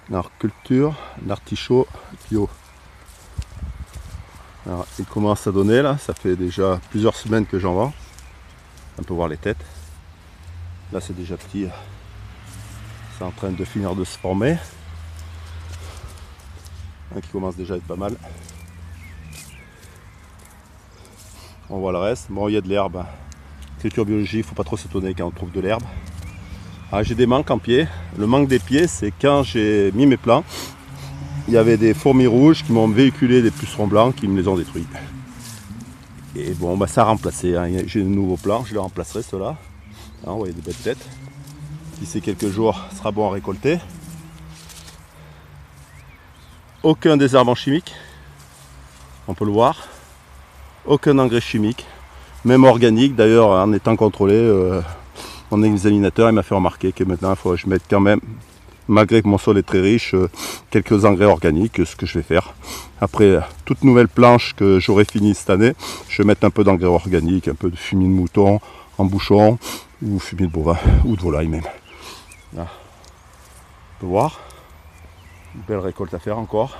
Alors, culture d'artichaut bio. Alors, il commence à donner là, ça fait déjà plusieurs semaines que j'en vends. On peut voir les têtes. Là c'est déjà petit. C'est en train de finir de se former. Un qui commence déjà à être pas mal. On voit le reste. Bon, il y a de l'herbe. Culture biologique, il ne faut pas trop s'étonner quand on trouve de l'herbe. Ah, j'ai des manques en pied. Le manque des pieds, c'est quand j'ai mis mes plants, il y avait des fourmis rouges qui m'ont véhiculé des pucerons blancs qui me les ont détruits. Et bon, bah, ça a remplacé. Hein. J'ai de nouveaux plants, je les remplacerai ceux-là. Hein, vous voyez des belles têtes. D'ici quelques jours, ce sera bon à récolter. Aucun désherbant chimique, on peut le voir. Aucun engrais chimique, même organique. D'ailleurs, en étant contrôlé, mon examinateur m'a fait remarquer que maintenant, il faut que je mette quand même, malgré que mon sol est très riche, quelques engrais organiques, ce que je vais faire. Après toute nouvelle planche que j'aurai fini cette année, je vais mettre un peu d'engrais organique, un peu de fumier de mouton en bouchon, ou fumier de bovin, ou de volaille même. Là. On peut voir, une belle récolte à faire encore.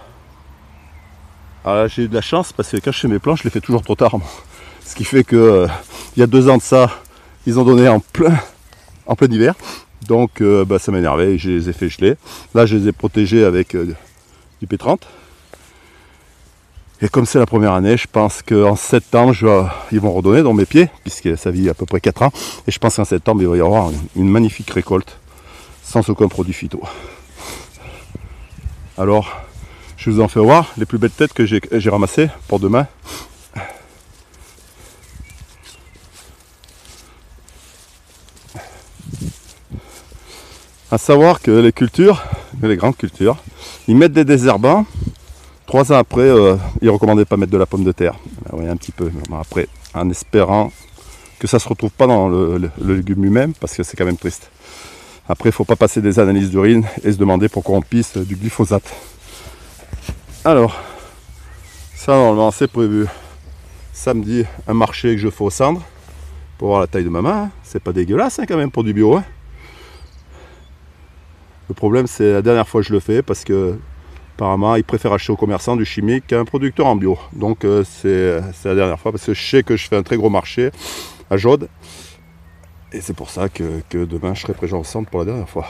Alors là, j'ai eu de la chance parce que quand je fais mes plants, je les fais toujours trop tard. Ce qui fait que il y a 2 ans de ça, ils ont donné en plein hiver. Donc bah, ça m'énervait et je les ai fait geler. Là, je les ai protégés avec du P30. Et comme c'est la première année, je pense qu'en septembre, ils vont redonner dans mes pieds, puisque ça vit à peu près 4 ans. Et je pense qu'en septembre, il va y avoir une magnifique récolte, sans aucun produit phyto. Alors, je vous en fais voir les plus belles têtes que j'ai ramassées pour demain. À savoir que les cultures, les grandes cultures, ils mettent des désherbants. 3 ans après, ils ne recommandaient pas mettre de la pomme de terre. Oui, un petit peu. Après, en espérant que ça ne se retrouve pas dans le légume lui-même, parce que c'est quand même triste. Après, il ne faut pas passer des analyses d'urine et se demander pourquoi on pisse du glyphosate. Alors, ça normalement c'est prévu. Samedi, un marché que je fais aux cendres pour voir la taille de ma main. C'est pas dégueulasse hein, quand même pour du bio. Hein. Le problème c'est la dernière fois que je le fais parce que apparemment ils préfèrent acheter aux commerçants du chimique qu'à un producteur en bio. Donc c'est la dernière fois parce que je sais que je fais un très gros marché à Jaude. Et c'est pour ça que demain je serai présent au centre pour la dernière fois.